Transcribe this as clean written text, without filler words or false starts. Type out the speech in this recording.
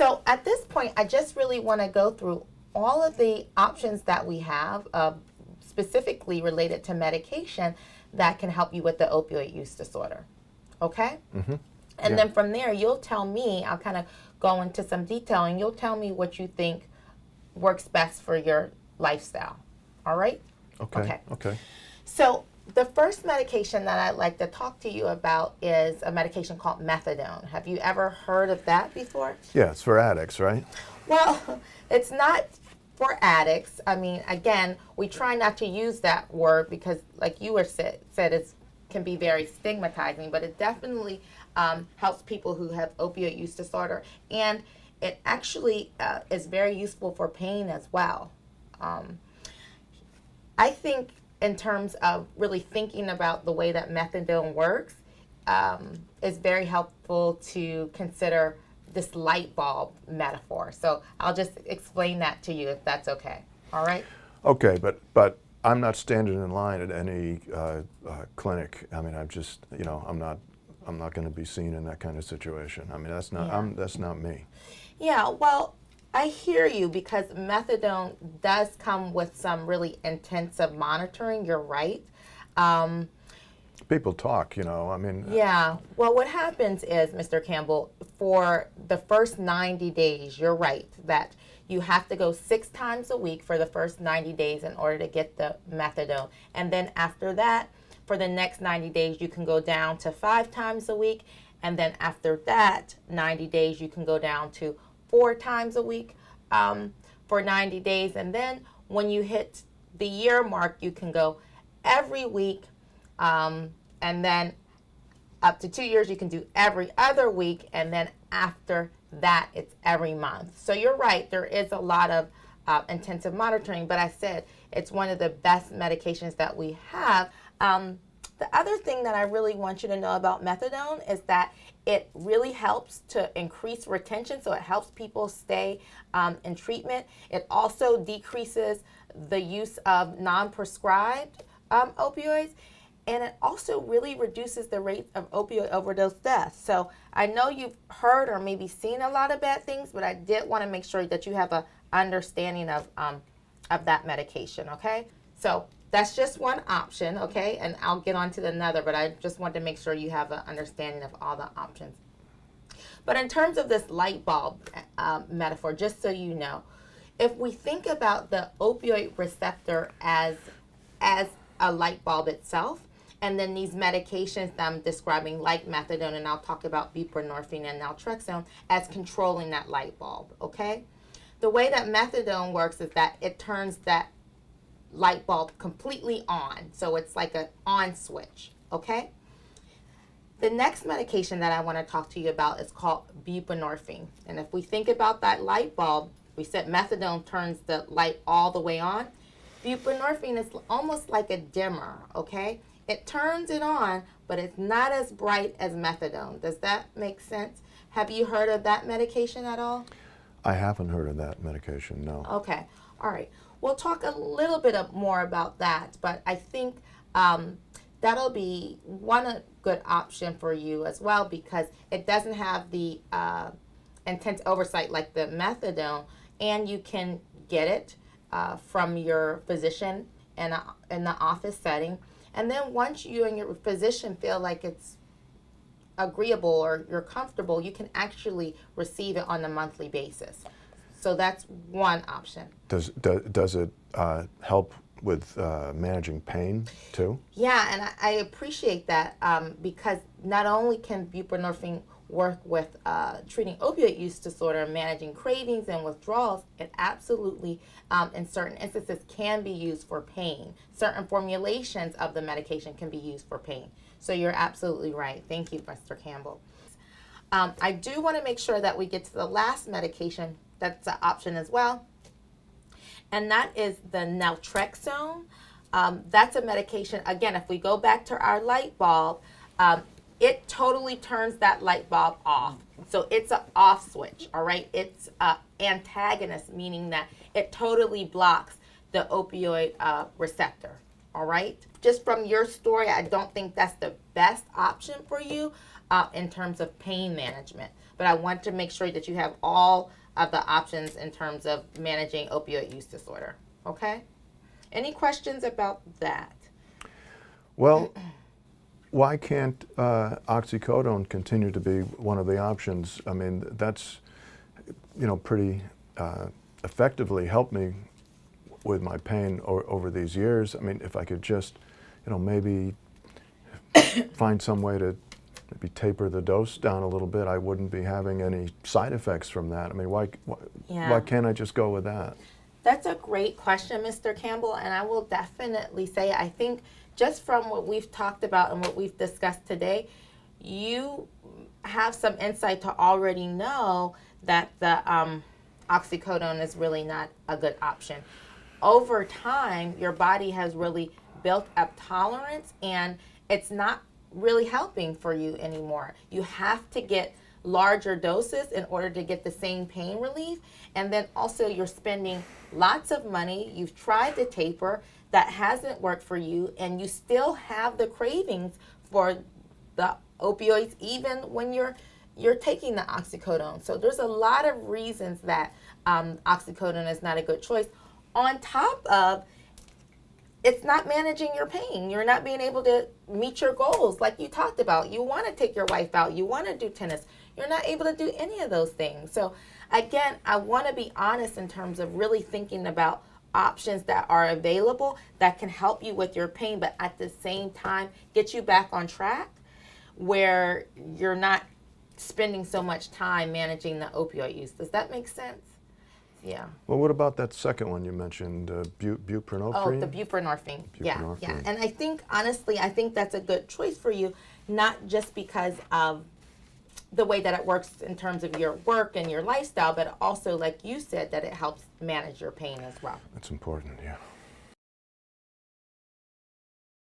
So at this point, I just really want to go through all of the options that we have, specifically related to medication that can help you with the opioid use disorder. Okay? Mm-hmm. And Yeah. then from there, you'll tell me, I'll kind of go into some detail, and you'll tell me what you think works best for your lifestyle. All right? Okay. Okay. So the first medication that I'd like to talk to you about is a medication called methadone. Have you ever heard of that before? Yeah, it's for addicts, right? Well, it's not for addicts. I mean, again, we try not to use that word because, like you were said it can be very stigmatizing, but it definitely helps people who have opioid use disorder, and it actually is very useful for pain as well. I think in terms of really thinking about the way that methadone works, is very helpful to consider this light bulb metaphor. So I'll just explain that to you if that's okay. All right? Okay, but I'm not standing in line at any clinic. I mean, I'm just, I'm not going to be seen in that kind of situation. I mean, that's not me. Yeah, well, I hear you, because methadone does come with some really intensive monitoring. You're right. People talk, I mean. Yeah. Well, what happens is, Mr. Campbell, for the first 90 days, you're right, that you have to go 6 times a week for the first 90 days in order to get the methadone. And then after that, for the next 90 days, you can go down to 5 times a week. And then after that 90 days, you can go down to 4 times a week for 90 days. And then when you hit the year mark, you can go every week. And then up to 2 years, you can do every other week. And then after that, it's every month. So you're right, there is a lot of intensive monitoring, but I said it's one of the best medications that we have. The other thing that I really want you to know about methadone is that it really helps to increase retention, so it helps people stay in treatment. It also decreases the use of non-prescribed opioids, and it also really reduces the rate of opioid overdose deaths. So I know you've heard or maybe seen a lot of bad things, but I did want to make sure that you have an understanding of that medication, okay? So that's just one option, okay? And I'll get on to another, but I just wanted to make sure you have an understanding of all the options. But in terms of this light bulb metaphor, just so you know, if we think about the opioid receptor as a light bulb itself, and then these medications that I'm describing, like methadone, and I'll talk about buprenorphine and naltrexone, as controlling that light bulb, okay? The way that methadone works is that it turns that light bulb completely on. So it's like an on switch, okay? The next medication that I want to talk to you about is called buprenorphine. And if we think about that light bulb, we said methadone turns the light all the way on. Buprenorphine is almost like a dimmer, okay? It turns it on, but it's not as bright as methadone. Does that make sense? Have you heard of that medication at all? I haven't heard of that medication, no. Okay, all right. We'll talk a little bit more about that, but I think that'll be one good option for you as well, because it doesn't have the intense oversight like the methadone, and you can get it from your physician in the office setting. And then once you and your physician feel like it's agreeable or you're comfortable, you can actually receive it on a monthly basis. So that's one option. Does it help with managing pain too? Yeah, and I appreciate that because not only can buprenorphine work with treating opioid use disorder, managing cravings and withdrawals, it absolutely, in certain instances, can be used for pain. Certain formulations of the medication can be used for pain. So you're absolutely right. Thank you, Mr. Campbell. I do want to make sure that we get to the last medication that's an option as well, and that is the naltrexone. That's a medication, again, if we go back to our light bulb, it totally turns that light bulb off. So it's an off switch, all right? It's an antagonist, meaning that it totally blocks the opioid receptor, all right? Just from your story, I don't think that's the best option for you in terms of pain management. But I want to make sure that you have all of the options in terms of managing opioid use disorder, okay? Any questions about that? Well, why can't oxycodone continue to be one of the options? I mean, that's, pretty effectively helped me with my pain over these years. I mean, if I could just, maybe find some way to maybe taper the dose down a little bit, I wouldn't be having any side effects from that. I mean, why can't I just go with that? That's a great question, Mr. Campbell, and I will definitely say, I think just from what we've talked about and what we've discussed today, you have some insight to already know that the oxycodone is really not a good option. Over time, your body has really built up tolerance, and it's not really helping for you anymore. You have to get larger doses in order to get the same pain relief, and then also you're spending lots of money. You've tried to taper, that hasn't worked for you, and you still have the cravings for the opioids even when you're taking the oxycodone. So there's a lot of reasons that oxycodone is not a good choice. On top of it's not managing your pain. You're not being able to meet your goals like you talked about. You want to take your wife out. You want to do tennis. You're not able to do any of those things. So again, I want to be honest in terms of really thinking about options that are available that can help you with your pain, but at the same time, get you back on track where you're not spending so much time managing the opioid use. Does that make sense? Yeah. Well, what about that second one you mentioned, buprenorphine? Oh, the buprenorphine. Yeah. And I think, honestly, that's a good choice for you, not just because of the way that it works in terms of your work and your lifestyle, but also, like you said, that it helps manage your pain as well. That's important, yeah.